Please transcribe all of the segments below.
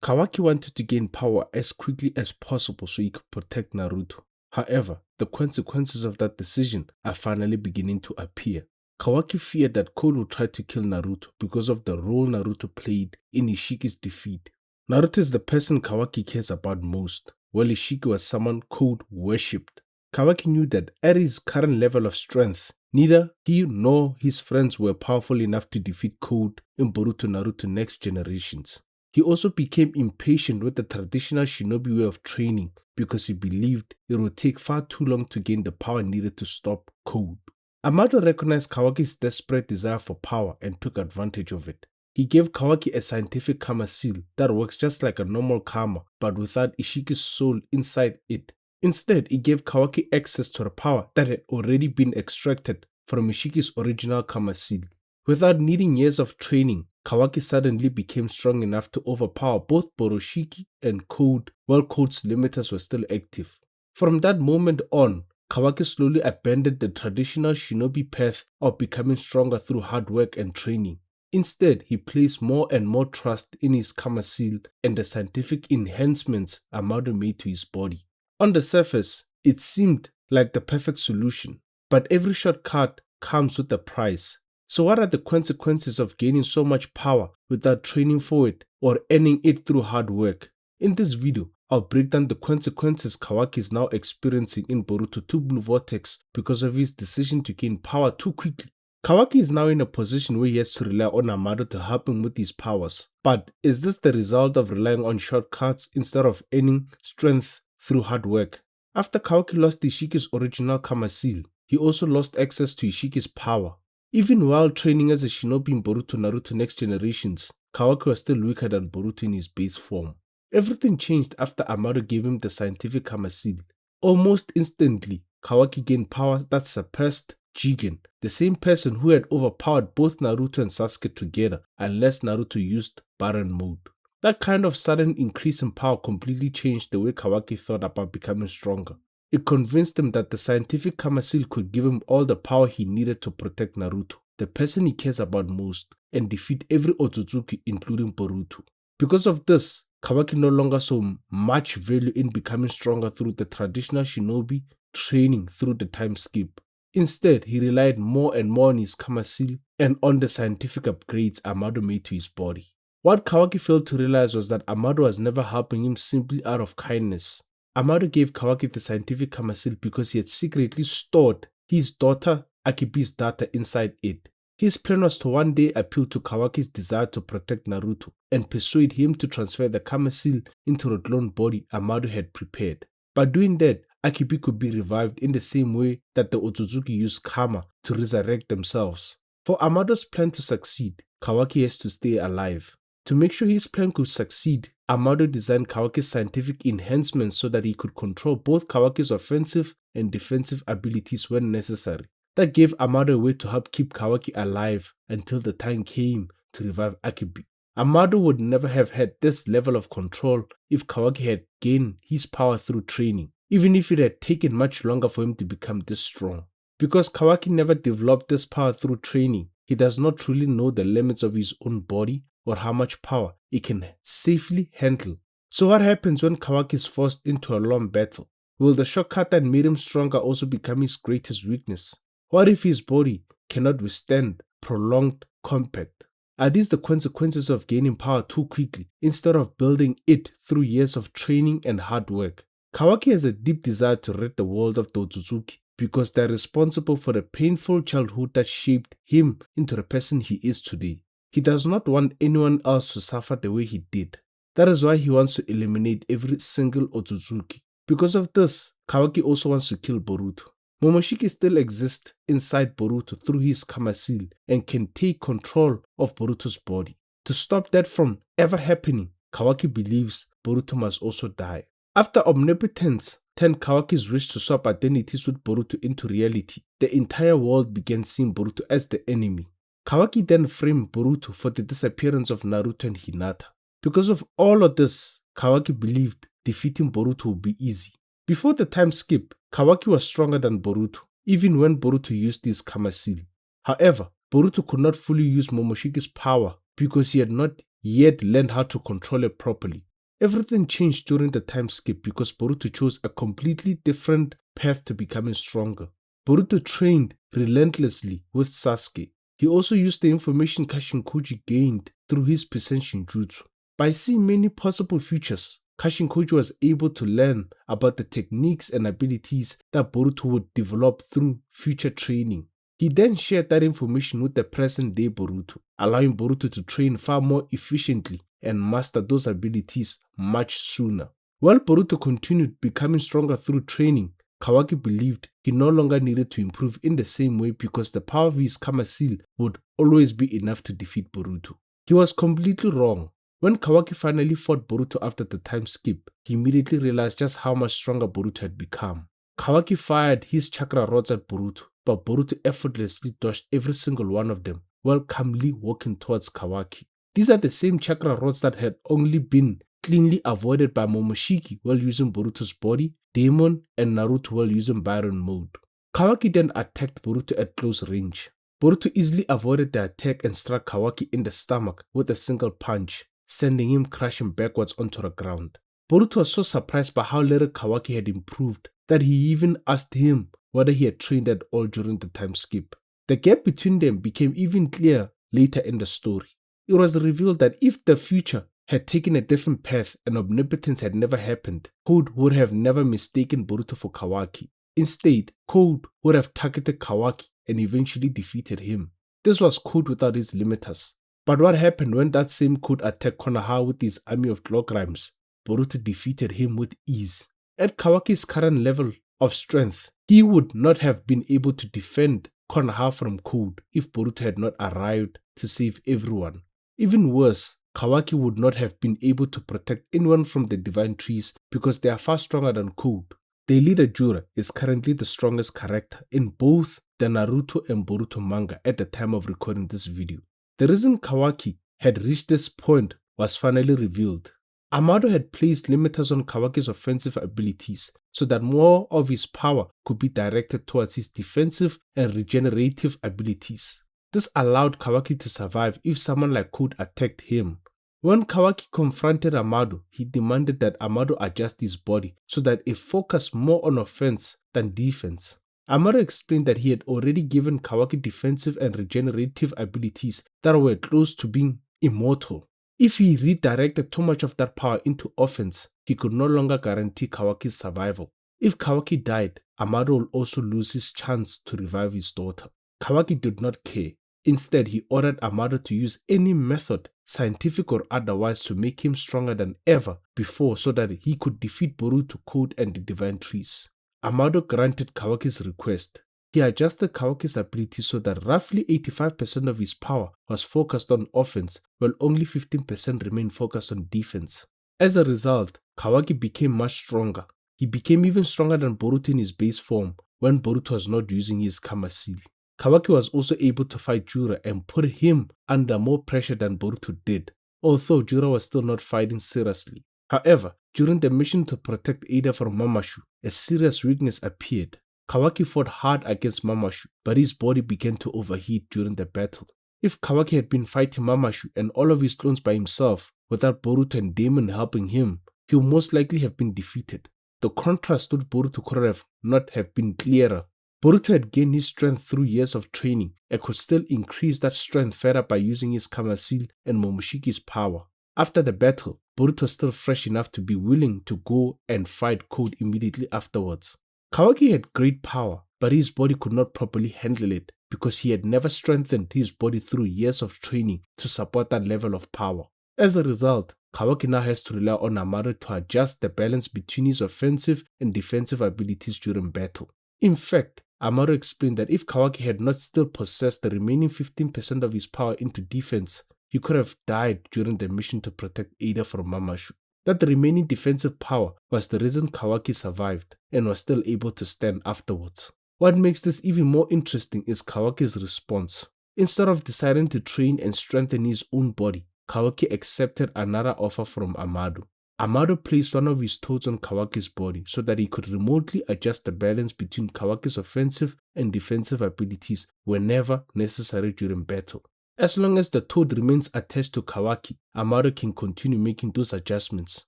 Kawaki wanted to gain power as quickly as possible so he could protect Naruto. However, the consequences of that decision are finally beginning to appear. Kawaki feared that Code would try to kill Naruto because of the role Naruto played in Isshiki's defeat. Naruto is the person Kawaki cares about most, while Isshiki was someone Code worshipped. Kawaki knew that at his current level of strength, neither he nor his friends were powerful enough to defeat Code in Boruto Naruto Next Generations. He also became impatient with the traditional shinobi way of training because he believed it would take far too long to gain the power needed to stop Code. Amado recognized Kawaki's desperate desire for power and took advantage of it. He gave Kawaki a scientific karma seal that works just like a normal karma but without Isshiki's soul inside it. Instead, he gave Kawaki access to the power that had already been extracted from Ishiki's original karma seal. Without needing years of training, Kawaki suddenly became strong enough to overpower both Boroshiki and Code while Code's limiters were still active. From that moment on, Kawaki slowly abandoned the traditional shinobi path of becoming stronger through hard work and training. Instead, he placed more and more trust in his karma seal and the scientific enhancements Amado made to his body. On the surface, it seemed like the perfect solution, but every shortcut comes with a price. So what are the consequences of gaining so much power without training for it or earning it through hard work? In this video, I'll break down the consequences Kawaki is now experiencing in Boruto 2 Blue Vortex because of his decision to gain power too quickly. Kawaki is now in a position where he has to rely on Amado to help him with his powers. But is this the result of relying on shortcuts instead of earning strength through hard work? After Kawaki lost Ishiki's original karma seal, he also lost access to Ishiki's power. Even while training as a shinobi in Boruto Naruto Next Generations, Kawaki was still weaker than Boruto in his base form. Everything changed after Amado gave him the scientific karma seal. Almost instantly, Kawaki gained power that surpassed Jigen, the same person who had overpowered both Naruto and Sasuke together unless Naruto used Baron mode. That kind of sudden increase in power completely changed the way Kawaki thought about becoming stronger. It convinced him that the scientific karma seal could give him all the power he needed to protect Naruto, the person he cares about most, and defeat every Otsutsuki including Boruto. Because of this, Kawaki no longer saw much value in becoming stronger through the traditional shinobi training through the time skip. Instead, he relied more and more on his karma seal and on the scientific upgrades Amado made to his body. What Kawaki failed to realize was that Amado was never helping him simply out of kindness. Amado gave Kawaki the scientific karma seal because he had secretly stored his daughter Akibi's data inside it. His plan was to one day appeal to Kawaki's desire to protect Naruto and persuade him to transfer the karma seal into the clone body Amado had prepared. By doing that, Akibi could be revived in the same way that the Otsutsuki used karma to resurrect themselves. For Amado's plan to succeed, Kawaki has to stay alive. To make sure his plan could succeed, Amado designed Kawaki's scientific enhancements so that he could control both Kawaki's offensive and defensive abilities when necessary. That gave Amado a way to help keep Kawaki alive until the time came to revive Akibi. Amado would never have had this level of control if Kawaki had gained his power through training, even if it had taken much longer for him to become this strong. Because Kawaki never developed this power through training, he does not truly know the limits of his own body or how much power it can safely handle. So what happens when Kawaki is forced into a long battle? Will the shortcut that made him stronger also become his greatest weakness? What if his body cannot withstand prolonged combat? Are these the consequences of gaining power too quickly instead of building it through years of training and hard work? Kawaki has a deep desire to rid the world of the Otsutsuki because they are responsible for the painful childhood that shaped him into the person he is today. He does not want anyone else to suffer the way he did. That is why he wants to eliminate every single Otsutsuki. Because of this, Kawaki also wants to kill Boruto. Momoshiki still exists inside Boruto through his karma seal and can take control of Boruto's body. To stop that from ever happening, Kawaki believes Boruto must also die. After Omnipotence turned Kawaki's wish to swap identities with Boruto into reality, the entire world began seeing Boruto as the enemy. Kawaki then framed Boruto for the disappearance of Naruto and Hinata. Because of all of this, Kawaki believed defeating Boruto would be easy. Before the time skip, Kawaki was stronger than Boruto, even when Boruto used his karma seal. However, Boruto could not fully use Momoshiki's power because he had not yet learned how to control it properly. Everything changed during the time skip because Boruto chose a completely different path to becoming stronger. Boruto trained relentlessly with Sasuke. He also used the information Kashinkoji gained through his Percent Shinjutsu. By seeing many possible futures, Kashinkoji was able to learn about the techniques and abilities that Boruto would develop through future training. He then shared that information with the present-day Boruto, allowing Boruto to train far more efficiently and master those abilities much sooner. While Boruto continued becoming stronger through training, Kawaki believed he no longer needed to improve in the same way because the power of his Kama Seal would always be enough to defeat Boruto. He was completely wrong. When Kawaki finally fought Boruto after the time skip, he immediately realized just how much stronger Boruto had become. Kawaki fired his chakra rods at Boruto, but Boruto effortlessly dodged every single one of them while calmly walking towards Kawaki. These are the same chakra rods that had only been cleanly avoided by Momoshiki while using Boruto's body, Daemon, and Naruto while using Byron mode. Kawaki then attacked Boruto at close range. Boruto easily avoided the attack and struck Kawaki in the stomach with a single punch, sending him crashing backwards onto the ground. Boruto was so surprised by how little Kawaki had improved that he even asked him whether he had trained at all during the time skip. The gap between them became even clearer later in the story. It was revealed that if the future had taken a different path and omnipotence had never happened, Code would have never mistaken Boruto for Kawaki. Instead, Code would have targeted Kawaki and eventually defeated him. This was Code without his limiters. But what happened when that same Code attacked Konoha with his army of Glogrimes? Boruto defeated him with ease. At Kawaki's current level of strength, he would not have been able to defend Konoha from Code if Boruto had not arrived to save everyone. Even worse, Kawaki would not have been able to protect anyone from the divine trees because they are far stronger than Code. Their leader Jura is currently the strongest character in both the Naruto and Boruto manga at the time of recording this video. The reason Kawaki had reached this point was finally revealed. Amado had placed limiters on Kawaki's offensive abilities so that more of his power could be directed towards his defensive and regenerative abilities. This allowed Kawaki to survive if someone like Code attacked him. When Kawaki confronted Amado, he demanded that Amado adjust his body so that it focused more on offense than defense. Amado explained that he had already given Kawaki defensive and regenerative abilities that were close to being immortal. If he redirected too much of that power into offense, he could no longer guarantee Kawaki's survival. If Kawaki died, Amado would also lose his chance to revive his daughter. Kawaki did not care. Instead, he ordered Amado to use any method, scientific or otherwise, to make him stronger than ever before so that he could defeat Boruto, Code, and the Divine Trees. Amado granted Kawaki's request. He adjusted Kawaki's ability so that roughly 85% of his power was focused on offense, while only 15% remained focused on defense. As a result, Kawaki became much stronger. He became even stronger than Boruto in his base form when Boruto was not using his Kama Seal. Kawaki was also able to fight Jura and put him under more pressure than Boruto did, although Jura was still not fighting seriously. However, during the mission to protect Ada from Mamashu, a serious weakness appeared. Kawaki fought hard against Mamashu, but his body began to overheat during the battle. If Kawaki had been fighting Mamashu and all of his clones by himself, without Boruto and Daemon helping him, he would most likely have been defeated. The contrast with Boruto could not have been clearer. Boruto had gained his strength through years of training and could still increase that strength further by using his Kama Seal and Momoshiki's power. After the battle, Boruto was still fresh enough to be willing to go and fight Code immediately afterwards. Kawaki had great power, but his body could not properly handle it because he had never strengthened his body through years of training to support that level of power. As a result, Kawaki now has to rely on Amado to adjust the balance between his offensive and defensive abilities during battle. In fact, Amado explained that if Kawaki had not still possessed the remaining 15% of his power into defense, he could have died during the mission to protect Ada from Mamashu. That the remaining defensive power was the reason Kawaki survived and was still able to stand afterwards. What makes this even more interesting is Kawaki's response. Instead of deciding to train and strengthen his own body, Kawaki accepted another offer from Amado. Amado placed one of his toads on Kawaki's body so that he could remotely adjust the balance between Kawaki's offensive and defensive abilities whenever necessary during battle. As long as the toad remains attached to Kawaki, Amado can continue making those adjustments.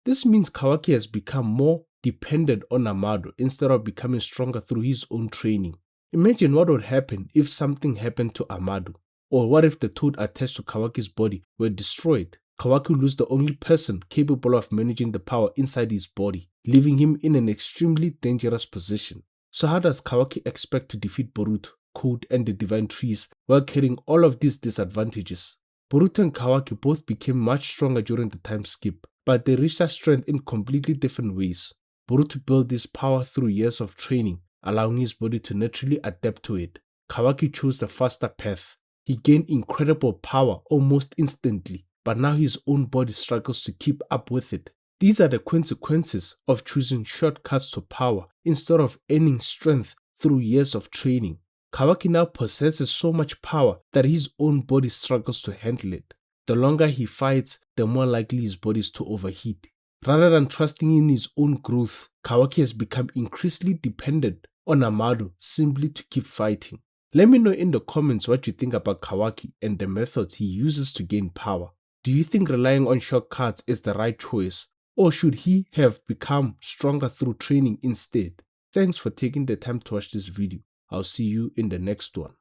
This means Kawaki has become more dependent on Amado instead of becoming stronger through his own training. Imagine what would happen if something happened to Amado, or what if the toad attached to Kawaki's body were destroyed? Kawaki would lose the only person capable of managing the power inside his body, leaving him in an extremely dangerous position. So how does Kawaki expect to defeat Boruto, Code, and the Divine Trees while carrying all of these disadvantages? Boruto and Kawaki both became much stronger during the time skip, but they reached their strength in completely different ways. Boruto built this power through years of training, allowing his body to naturally adapt to it. Kawaki chose the faster path. He gained incredible power almost instantly, but now his own body struggles to keep up with it. These are the consequences of choosing shortcuts to power instead of earning strength through years of training. Kawaki now possesses so much power that his own body struggles to handle it. The longer he fights, the more likely his body is to overheat. Rather than trusting in his own growth, Kawaki has become increasingly dependent on Amado simply to keep fighting. Let me know in the comments what you think about Kawaki and the methods he uses to gain power. Do you think relying on shortcuts is the right choice, or should he have become stronger through training instead? Thanks for taking the time to watch this video. I'll see you in the next one.